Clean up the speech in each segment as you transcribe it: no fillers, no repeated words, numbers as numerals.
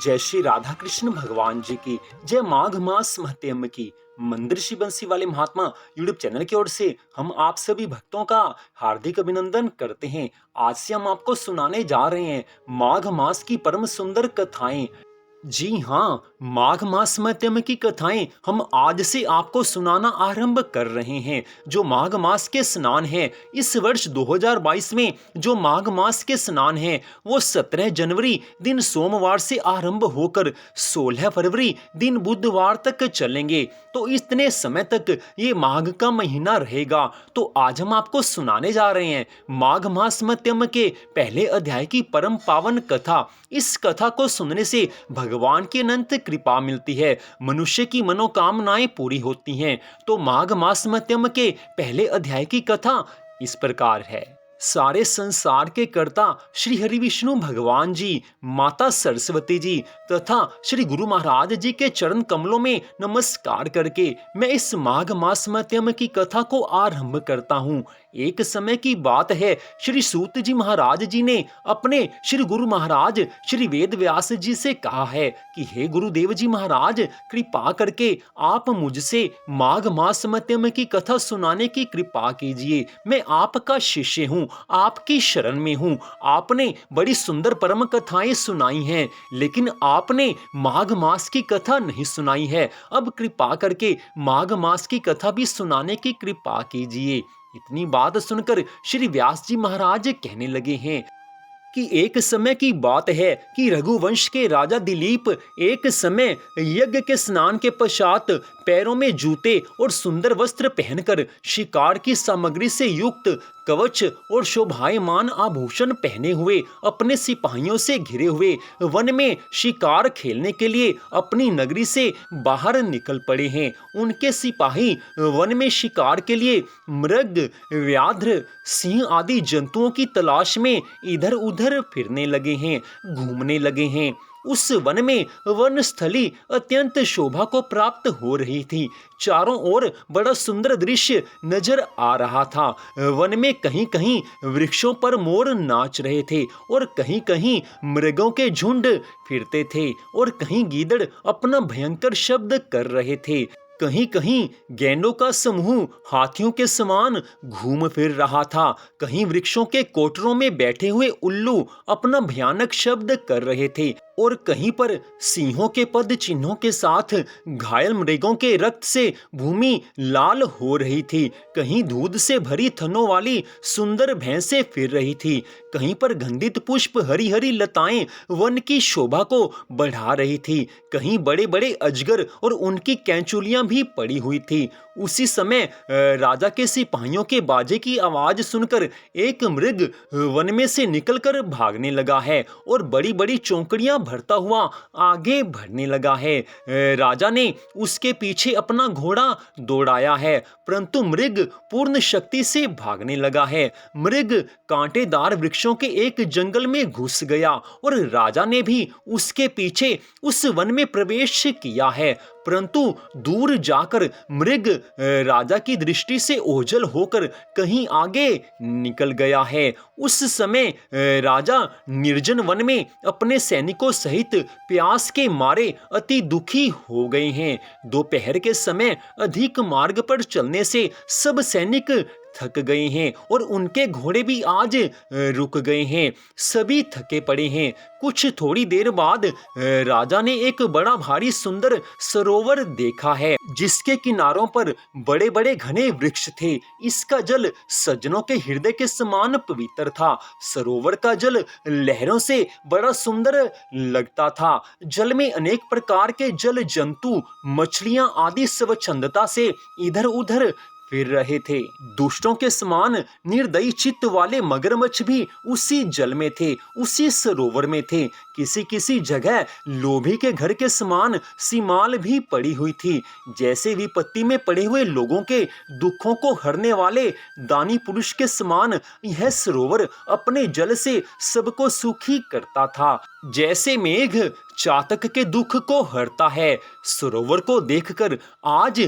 जय श्री राधा कृष्ण भगवान जी की जय। माघ मास महत्म की मंदिर श्री बंसी वाले महात्मा यूट्यूब चैनल की ओर से हम आप सभी भक्तों का हार्दिक अभिनंदन करते हैं। आज से हम आपको सुनाने जा रहे हैं माघ मास की परम सुंदर कथाएं। जी हाँ, माघ मास महत्म की कथाएं हम आज से आपको सुनाना आरंभ कर रहे हैं। जो माघ मास के स्नान है इस वर्ष 2022 में, जो माघ मास के स्नान है वो 17 जनवरी दिन सोमवार से आरंभ होकर 16 फरवरी दिन बुधवार तक चलेंगे। तो इतने समय तक ये माघ का महीना रहेगा। तो आज हम आपको सुनाने जा रहे हैं माघ मास महत्म के पहले अध्याय की परम पावन कथा। इस कथा को सुनने से भगवान की अनंत कृपा मिलती है, मनुष्य की मनोकामनाएं पूरी होती हैं। तो माघ मास महत्म के पहले अध्याय की कथा इस प्रकार है। सारे संसार के कर्ता श्री हरि विष्णु भगवान जी, माता सरस्वती जी तथा श्री गुरु महाराज जी के चरण कमलों में नमस्कार करके मैं इस माघ मास महत्म की कथा को आरंभ करता हूँ। एक समय की बात है, श्री सूत जी महाराज जी ने अपने श्री गुरु महाराज श्री वेद व्यास जी से कहा है कि हे गुरुदेव जी महाराज, कृपा करके आप मुझसे माघ मास महत्म की कथा सुनाने की कृपा कीजिए। मैं आपका शिष्य हूँ, आपकी शरण में हूँ। आपने बड़ी सुंदर परम कथाएं सुनाई हैं, लेकिन आपने माघ मास की कथा नहीं सुनाई है। अब कृपा करके माघ मास की कथा भी सुनाने की कृपा कीजिए। इतनी बात सुनकर श्री व्यास जी महाराज कहने लगे हैं कि एक समय की बात है कि रघुवंश के राजा दिलीप एक समय यज्ञ के स्नान के पश्चात पैरों में जूते और सुंदर वस्त्र पहनकर शिकार की सामग्री से युक्त कवच और शोभायमान आभूषण पहने हुए अपने सिपाहियों से घिरे हुए वन में शिकार खेलने के लिए अपनी नगरी से बाहर निकल पड़े हैं। उनके सिपाही वन में शिकार के लिए मृग, व्याघ्र, सिंह आदि जंतुओं की तलाश में इधर उधर फिरने लगे हैं, घूमने लगे हैं। उस वन में वनस्थली अत्यंत शोभा को प्राप्त हो रही थी। चारों ओर बड़ा सुंदर दृश्य नजर आ रहा था। वन में कहीं कहीं वृक्षों पर मोर नाच रहे थे और कहीं कहीं मृगों के झुंड फिरते थे और कहीं गीदड़ अपना भयंकर शब्द कर रहे थे। कहीं कहीं गैंडों का समूह हाथियों के समान घूम फिर रहा था। कहीं वृक्षों के कोटरों में बैठे हुए उल्लू अपना भयानक शब्द कर रहे थे और कहीं पर सिंहों के पद चिन्हों के साथ घायल मृगों के रक्त से भूमि लाल हो रही थी। कहीं दूध से भरी थनों वाली सुंदर भैंसें फिर रही थी। कहीं पर गंधित पुष्प, हरी हरी लताएं वन की शोभा को बढ़ा रही थी। कहीं बड़े बड़े अजगर और उनकी कैंचुलियां भी पड़ी हुई थी। उसी समय राजा के सिपाहियों के बाजे की आवाज सुनकर एक मृग वन में से निकलकर भागने लगा है और बड़ी बड़ी चौंकड़ियां भरता हुआ आगे बढ़ने लगा है। राजा ने उसके पीछे अपना घोड़ा दौड़ाया है, परंतु मृग पूर्ण शक्ति से भागने लगा है। मृग कांटेदार वृक्षों के एक जंगल में घुस गया और राजा ने भी उसके पीछे उस वन में प्रवेश किया है, परंतु दूर जाकर मृग राजा की दृष्टि से ओझल होकर कहीं आगे निकल गया है। उस समय राजा निर्जन वन में अपने सैनिकों सहित प्यास के मारे अति दुखी हो गए हैं। दोपहर के समय अधिक मार्ग पर चलने से सब सैनिक थक गए हैं और उनके घोड़े भी आज रुक गए हैं। सभी थके पड़े हैं। कुछ थोड़ी देर बाद राजा ने एक बड़ा भारी सुंदर सरोवर देखा है, जिसके किनारों पर बड़े बड़े घने वृक्ष थे। इसका जल सज्जनों के हृदय के समान पवित्र था। सरोवर का जल लहरों से बड़ा सुंदर लगता था। जल में अनेक प्रकार के जल जंतु, मछलियां आदि स्वच्छंदता से इधर उधर फिर रहे थे। दुष्टों के समान निर्दयी चित्त वाले मगरमच्छ भी उसी जल में थे, उसी सरोवर में थे। किसी किसी जगह लोभी के घर के समान सीमाल भी पड़ी हुई थी। जैसे विपत्ति में पड़े हुए लोगों के दुखों को हरने वाले दानी पुरुष के समान यह सरोवर अपने जल से सबको सुखी करता था। जैसे मेघ चातक के दुख को हरता है, सरोवर को देखकर आज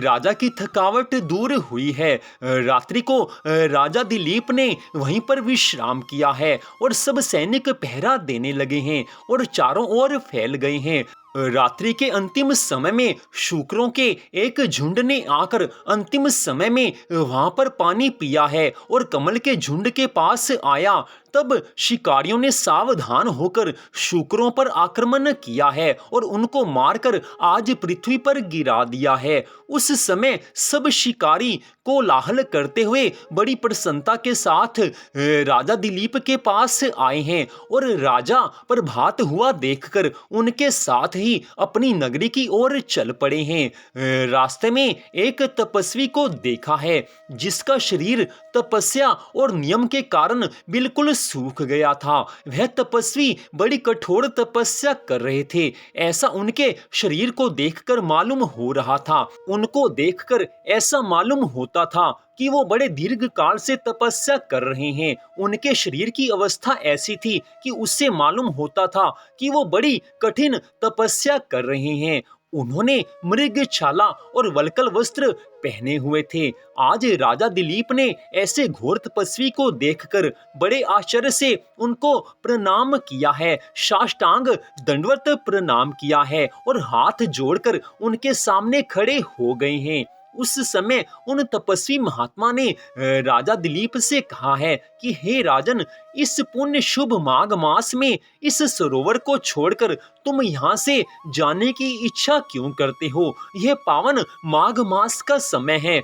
राजा की थकावट दूर हुई है। रात्रि को राजा दिलीप ने वहीं पर विश्राम किया है और सब सैनिक पहरा देने लगे हैं और चारों ओर फैल गए हैं। रात्रि के अंतिम समय में शुक्रों के एक झुंड ने आकर अंतिम समय में वहां पर पानी पिया है और कमल के झुंड के पास आया। तब शिकारियों ने सावधान होकर शुक्रों पर आक्रमण किया है और उनको मारकर आज पृथ्वी पर गिरा दिया है। उस समय सब शिकारी कोलाहल करते हुए बड़ी प्रसन्नता के साथ राजा दिलीप के पास आए हैं और राजा प्रभात हुआ देखकर उनके साथ ही अपनी नगरी की ओर चल पड़े हैं। रास्ते में एक तपस्वी को देखा है जिसका शरीर तपस्या और नियम के कारण बिल्कुल सूख गया था। वह तपस्वी बड़ी कठोर तपस्या कर रहे थे, ऐसा उनके शरीर को देखकर मालूम हो रहा था। उनको देखकर ऐसा मालूम होता था कि वो बड़े दीर्घ काल से तपस्या कर रहे हैं। उनके शरीर की अवस्था ऐसी थी कि उससे मालूम होता था कि वो बड़ी कठिन तपस्या कर रहे हैं। उन्होंने मृग छाला और वल्कल वस्त्र पहने हुए थे। आज राजा दिलीप ने ऐसे घोर तपस्वी को देखकर बड़े आश्चर्य से उनको प्रणाम किया है, साष्टांग दंडवत प्रणाम किया है और हाथ जोड़कर उनके सामने खड़े हो गए हैं। उस समय उन तपस्वी महात्मा ने राजा दिलीप से कहा है कि हे राजन, इस पुण्य शुभ माघ मास में इस सरोवर को छोड़कर तुम यहाँ से जाने की इच्छा क्यों करते हो? यह पावन माघ मास का समय है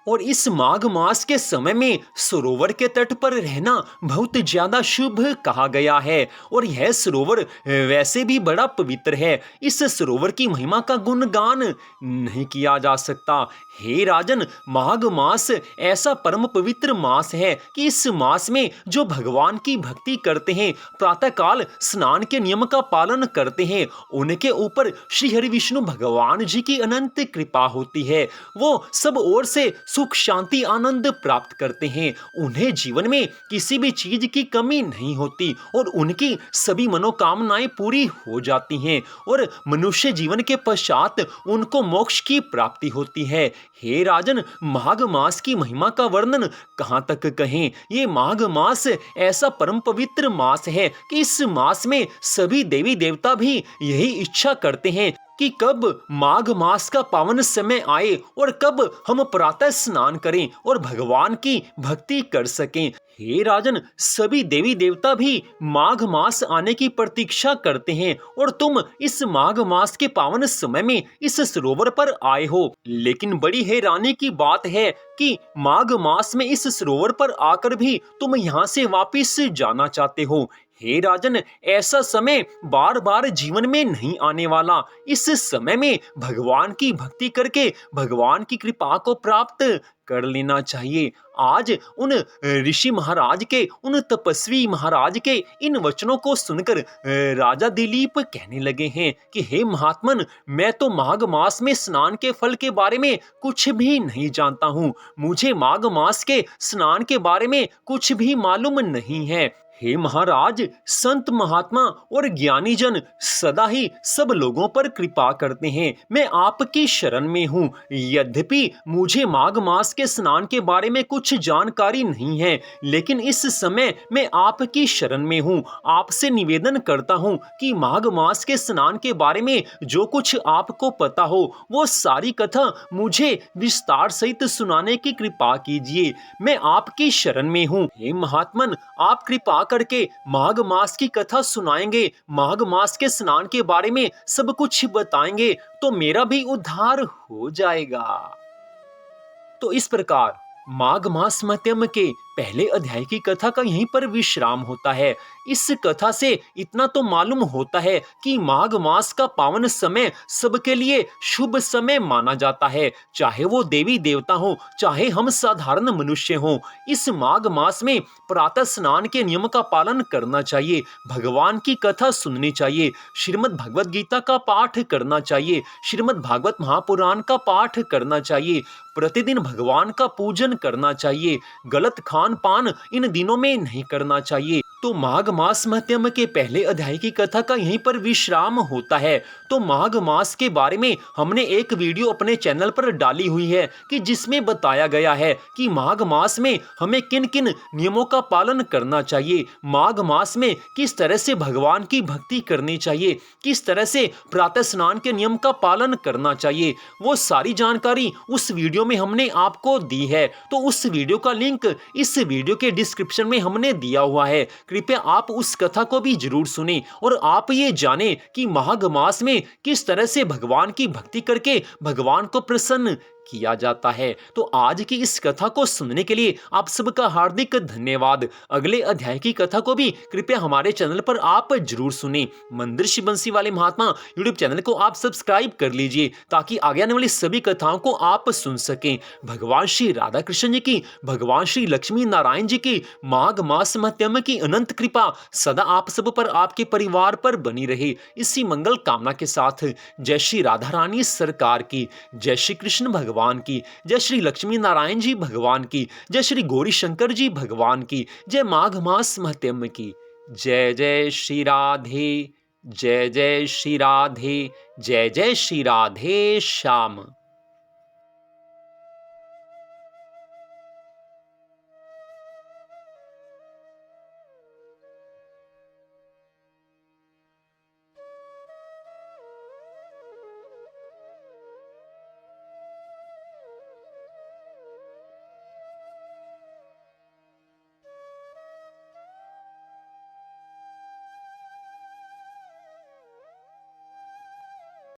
और इस माघ मास के समय में सरोवर के तट पर रहना बहुत ज्यादा शुभ कहा गया है और यह सरोवर वैसे भी बड़ा पवित्र है। इस सरोवर की महिमा का गुणगान नहीं किया जा सकता। हे राजन, माघ मास ऐसा परम पवित्र मास है कि इस मास में जो भगवान की भक्ति करते हैं, प्रातःकाल स्नान के नियम का पालन करते हैं, उनके ऊपर श्री हरि विष्णु भगवान जी की अनंत कृपा होती है। वो सब ओर से सुख शांति आनंद प्राप्त करते हैं। उन्हें जीवन में किसी भी चीज की कमी नहीं होती और उनकी सभी मनोकामनाएं पूरी हो जाती हैं और मनुष्य जीवन के पश्चात उनको मोक्ष की प्राप्ति होती है। हे राजन, माघ मास की महिमा का वर्णन कहां तक कहें। ये माघ मास ऐसा परम पवित्र मास है कि इस मास में सभी देवी देवता भी यही इच्छा करते हैं कि कब माघ मास का पावन समय आए और कब हम प्रातः स्नान करें और भगवान की भक्ति कर सकें। हे राजन, सभी देवी देवता भी माघ मास आने की प्रतीक्षा करते हैं और तुम इस माघ मास के पावन समय में इस सरोवर पर आए हो। लेकिन बड़ी हैरानी की बात है कि माघ मास में इस सरोवर पर आकर भी तुम यहाँ से वापिस जाना चाहते हो। हे राजन, ऐसा समय बार बार जीवन में नहीं आने वाला। इस समय में भगवान की भक्ति करके भगवान की कृपा को प्राप्त कर लेना चाहिए। आज उन ऋषि महाराज के, उन तपस्वी महाराज के इन वचनों को सुनकर राजा दिलीप कहने लगे हैं कि हे महात्मन, मैं तो माघ मास में स्नान के फल के बारे में कुछ भी नहीं जानता हूँ। मुझे माघ मास के स्नान के बारे में कुछ भी मालूम नहीं है। हे महाराज, संत महात्मा और ज्ञानी जन सदा ही सब लोगों पर कृपा करते हैं। मैं आपकी शरण में हूँ। यद्यपि मुझे माघ मास के स्नान के बारे में कुछ जानकारी नहीं है, लेकिन इस समय मैं आपकी शरण में हूँ। आपसे निवेदन करता हूँ कि माघ मास के स्नान के बारे में जो कुछ आपको पता हो वो सारी कथा मुझे विस्तार सहित सुनाने की कृपा कीजिए। मैं आपकी शरण में हूँ। हे महात्मन, आप कृपा करके माघ मास की कथा सुनाएंगे, माघ मास के स्नान के बारे में सब कुछ बताएंगे तो मेरा भी उद्धार हो जाएगा। तो इस प्रकार माघ मास मध्यम के पहले अध्याय की कथा का यहीं पर विश्राम होता है। इस कथा से इतना तो मालूम होता है कि माघ मास का पावन समय सबके लिए शुभ समय माना जाता है, चाहे वो देवी देवता हो, चाहे हम साधारण मनुष्य हो। इस माघ मास में प्रातः स्नान के नियम का पालन करना चाहिए, भगवान की कथा सुननी चाहिए, श्रीमद् भगवत गीता का पाठ करना चाहिए, श्रीमद् भागवत महापुराण का पाठ करना चाहिए, प्रतिदिन भगवान का पूजन करना चाहिए। गलत खान पान इन दिनों में नहीं करना चाहिए। तो माघ मास महत्म के पहले अध्याय की कथा का यहीं पर विश्राम होता है। तो माघ मास के बारे में हमने एक वीडियो अपने चैनल पर डाली हुई है कि जिसमें बताया गया है कि माघ मास में हमें किन किन नियमों का पालन करना चाहिए, माघ मास में किस तरह से भगवान की भक्ति करनी चाहिए, किस तरह से प्रातः स्नान के नियम का पालन करना चाहिए। वो सारी जानकारी उस वीडियो में हमने आपको दी है। तो उस वीडियो का लिंक इस वीडियो के डिस्क्रिप्शन में हमने दिया हुआ है। कृपया आप उस कथा को भी जरूर सुने और आप ये जाने कि माघ मास में किस तरह से भगवान की भक्ति करके भगवान को प्रसन्न किया जाता है। तो आज की इस कथा को सुनने के लिए आप सबका हार्दिक धन्यवाद। अगले अध्याय की कथा को भी कृपया हमारे चैनल पर आप जरूर सुने। मंदिर शिव बंसी वाले महात्मा यूट्यूब चैनल को आप सब्सक्राइब कर लीजिए ताकि आगे आने वाली सभी कथाओं को आप सुन सकें। भगवान श्री राधा कृष्ण जी की, भगवान श्री लक्ष्मी नारायण जी की माघ मास महत्म की अनंत कृपा सदा आप सब पर, आपके परिवार पर बनी रहे। इसी मंगल कामना के साथ जय श्री राधा रानी सरकार की, जय श्री कृष्ण भगवान की, जय श्री लक्ष्मी नारायण जी भगवान की, जय श्री गौरी शंकर जी भगवान की, जय माघ मास महत्म की। जय जय श्री राधे, जय जय श्री राधे, जय जय श्री राधे श्याम।